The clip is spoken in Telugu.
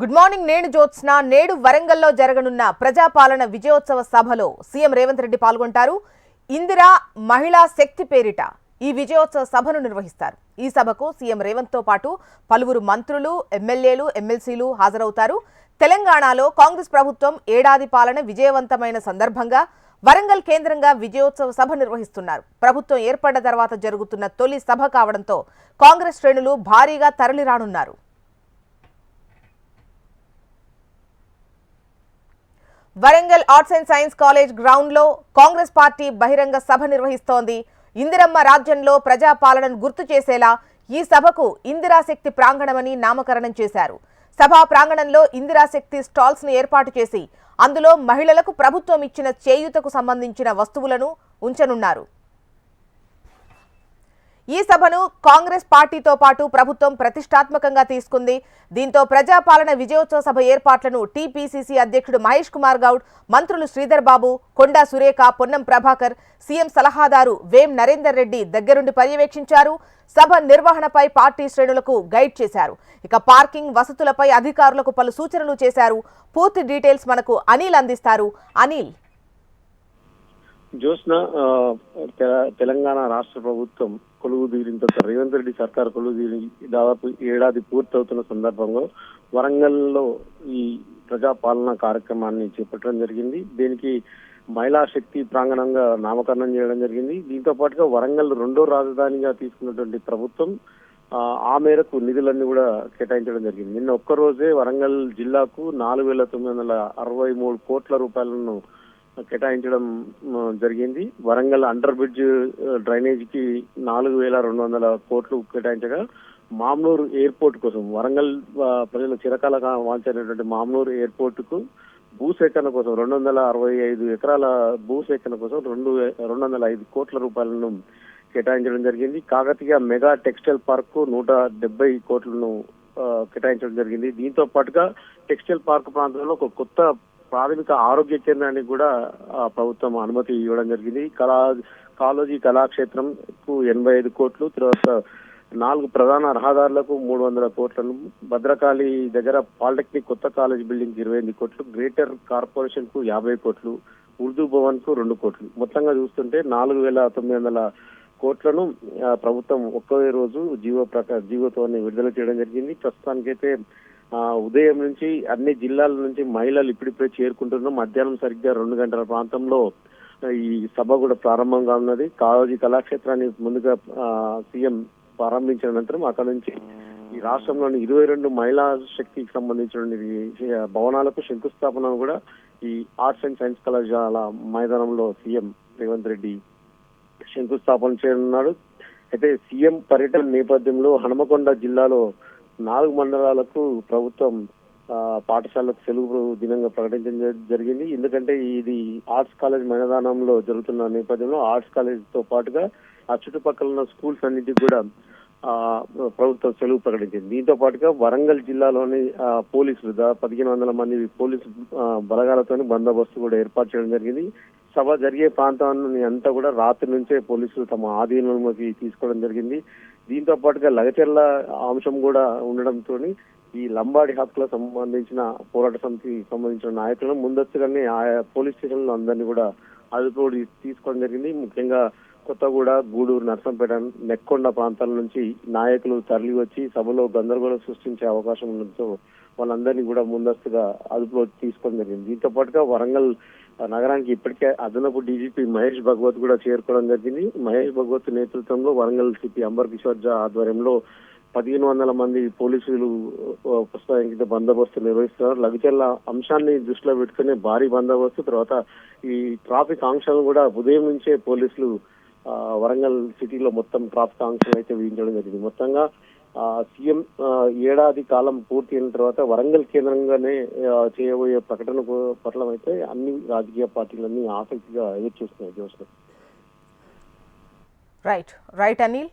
Good morning. నేను జ్యోత్స్న. నేడు వరంగల్లో జరగనున్న ప్రజాపాలన విజయోత్సవ సభలో సీఎం రేవంత్ రెడ్డి పాల్గొంటారు. ఇందిరా మహిళా శక్తి పేరిట ఈ విజయోత్సవ సభను నిర్వహిస్తారు. ఈ సభకు సీఎం రేవంత్ తో పాటు పలువురు మంత్రులు, ఎమ్మెల్యేలు, ఎమ్మెల్సీలు హాజరవుతారు. తెలంగాణలో కాంగ్రెస్ ప్రభుత్వం ఏడాది పాలన విజయవంతమైన సందర్భంగా వరంగల్ కేంద్రంగా విజయోత్సవ సభ నిర్వహిస్తున్నారు. ప్రభుత్వం ఏర్పడ్డ తర్వాత జరుగుతున్న తొలి సభ కావడంతో కాంగ్రెస్ శ్రేణులు భారీగా తరలిరానున్నారు. Warangal arts and science college ground లో కాంగ్రెస్ పార్టీ బహిరంగ సభ నిర్వహిస్తోంది. ఇందిరమ్మ రాజ్యంలో ప్రజాపాలనను గుర్తు చేసేలా ఈ సభకు ఇందిరాశక్తి ప్రాంగణమని నామకరణం చేశారు. సభా ప్రాంగణంలో ఇందిరాశక్తి స్టాల్స్ ను ఏర్పాటు చేసి అందులో మహిళలకు ప్రభుత్వం ఇచ్చిన చేయూతకు సంబంధించిన వస్తువులను ఉంచనున్నారు. ఈ సభను కాంగ్రెస్ పార్టీతో పాటు ప్రభుత్వం ప్రతిష్టాత్మకంగా తీసుకుంది. దీంతో ప్రజాపాలన విజయోత్సవ సభ ఏర్పాట్లను టీపీసీసీ అధ్యక్షుడు మహేష్ కుమార్ గౌడ్, మంత్రులు శ్రీధర్ బాబు, కొండా సురేఖ, పొన్నం ప్రభాకర్, సీఎం సలహాదారు వేం నరేందర్ రెడ్డి దగ్గరుండి పర్యవేక్షించారు. సభ నిర్వహణపై పార్టీ శ్రేణులకు గైడ్ చేశారు. ఇక పార్కింగ్ వసతులపై అధికారులకు పలు సూచనలు చేశారు. పూర్తి డీటెయిల్స్ మనకు అనిల్ అందిస్తారు. అనిల్. జ్యోత్స్న, తెలంగాణ రాష్ట్ర ప్రభుత్వం కొలువు తీరిన తర్వాత రేవంత్ రెడ్డి సర్కార్ కొలువు తీరి దాదాపు ఏడాది పూర్తవుతున్న సందర్భంగా వరంగల్లో ఈ ప్రజాపాలన కార్యక్రమాన్ని చేపట్టడం జరిగింది. దీనికి మహిళా శక్తి ప్రాంగణంగా నామకరణం చేయడం జరిగింది. దీంతో పాటుగా వరంగల్ రెండో రాజధానిగా తీసుకున్నటువంటి ప్రభుత్వం ఆ మేరకు నిధులన్నీ కూడా కేటాయించడం జరిగింది. నిన్న ఒక్కరోజే వరంగల్ జిల్లాకు 4,963 కోట్ల రూపాయలను కేటాయించడం జరిగింది. వరంగల్ అండర్ బ్రిడ్జ్ డ్రైనేజ్ కి 4,200 కోట్లు కేటాయించగా మామ్నూరు ఎయిర్పోర్ట్ కోసం వరంగల్ ప్రజల చిరకాల వాంఛనటువంటి మామ్నూరు ఎయిర్పోర్ట్ కు భూసేకరణ కోసం 265 ఎకరాల భూసేకరణ కోసం 205 కోట్ల రూపాయలను కేటాయించడం జరిగింది. కాకతీయ మెగా టెక్స్టైల్ పార్క్ కు 170 కోట్లను కేటాయించడం జరిగింది. దీంతో పాటుగా టెక్స్టైల్ పార్క్ ప్రాంతంలో ఒక కొత్త ప్రాథమిక ఆరోగ్య కేంద్రానికి కూడా ప్రభుత్వం అనుమతి ఇవ్వడం జరిగింది. కాలోజీ కళాక్షేత్రం కు 85 కోట్లు, తర్వాత 4 ప్రధాన రహదారులకు 300 కోట్లను, భద్రకాళి దగ్గర పాలిటెక్నిక్ కొత్త కాలేజ్ బిల్డింగ్ 28 కోట్లు, గ్రేటర్ కార్పొరేషన్ కు 50 కోట్లు, ఉర్దూ భవన్ కు 2 కోట్లు, మొత్తంగా చూస్తుంటే 4,900 కోట్లను ప్రభుత్వం ఒకే రోజు జీవోతో విడుదల చేయడం జరిగింది. ప్రస్తుతానికైతే ఉదయం నుంచి అన్ని జిల్లాల నుంచి మహిళలు ఇప్పుడిప్పుడే చేరుకుంటున్నాం. మధ్యాహ్నం సరిగ్గా 2 గంటల ప్రాంతంలో ఈ సభ కూడా ప్రారంభంగా ఉన్నది. కాళోజీ కళాక్షేత్రాన్ని ముందుగా సీఎం ప్రారంభించిన అనంతరం అక్కడ నుంచి ఈ రాష్ట్రంలోని 22 మహిళా శక్తికి సంబంధించిన భవనాలకు శంకుస్థాపన కూడా ఈ ఆర్ట్స్ అండ్ సైన్స్ కళాశాల మైదానంలో సీఎం రేవంత్ రెడ్డి శంకుస్థాపన చేయనున్నాడు. అయితే సీఎం పర్యటన నేపథ్యంలో హనుమకొండ జిల్లాలో 4 మండలాలకు ప్రభుత్వం పాఠశాలకు సెలవు దినంగా ప్రకటించడం జరిగింది. ఎందుకంటే ఇది ఆర్ట్స్ కాలేజ్ మైదానంలో జరుగుతున్న నేపథ్యంలో ఆర్ట్స్ కాలేజ్ తో పాటుగా ఆ చుట్టుపక్కల ఉన్న స్కూల్స్ అన్నిటికీ కూడా ప్రభుత్వం సెలవు ప్రకటించింది. దీంతో పాటుగా వరంగల్ జిల్లాలోని పోలీసులు 1,500 మంది పోలీసు బలగాలతో బందోబస్తు కూడా ఏర్పాటు చేయడం జరిగింది. సభ జరిగే ప్రాంతాన్ని అంతా కూడా రాత్రి నుంచే పోలీసులు తమ ఆధీనంలోకి తీసుకోవడం జరిగింది. దీంతో పాటుగా లగచర్ల అంశం కూడా ఉండడంతో ఈ లంబాడి హక్కులకు సంబంధించిన పోరాట సమితికి సంబంధించిన నాయకులను ముందస్తుగానే ఆయా పోలీస్ స్టేషన్లో అందరినీ కూడా అదుపులోకి తీసుకోవడం జరిగింది. ముఖ్యంగా కొత్తగూడ, గూడూరు, నర్సంపేట, నెక్కొండ ప్రాంతాల నుంచి నాయకులు తరలి వచ్చి సభలో గందరగోళం సృష్టించే అవకాశం ఉండడంతో వాళ్ళందరినీ కూడా ముందస్తుగా అదుపులోకి తీసుకోవడం జరిగింది. దీంతో పాటుగా వరంగల్ నగరానికి ఇప్పటికే అదనపు డీజీపీ మహేష్ భగవత్ కూడా చేరుకోవడం జరిగింది. మహేష్ భగవత్ నేతృత్వంలో వరంగల్ సిపి అంబర్ కిషోర్ జా ఆధ్వర్యంలో 1,500 మంది పోలీసులు ప్రస్తుతానికి బందోబస్తు నిర్వహిస్తున్నారు. లగచర్ల అంశాన్ని దృష్టిలో పెట్టుకుని భారీ బందోబస్తు, తర్వాత ఈ ట్రాఫిక్ ఆంక్షలను కూడా ఉదయం నుంచే పోలీసులు వరంగల్ సిటీలో మొత్తం ట్రాఫిక్ ఆంక్షలు అయితే విధించడం జరిగింది. మొత్తంగా సీఎం ఏడాది కాలం పూర్తి అయిన తర్వాత వరంగల్ కేంద్రంగానే చేయబోయే ప్రకటన పట్ల అయితే అన్ని రాజకీయ పార్టీలన్నీ ఆసక్తిగా ఎదురు చూస్తున్నాయి. రైట్ అనిల్.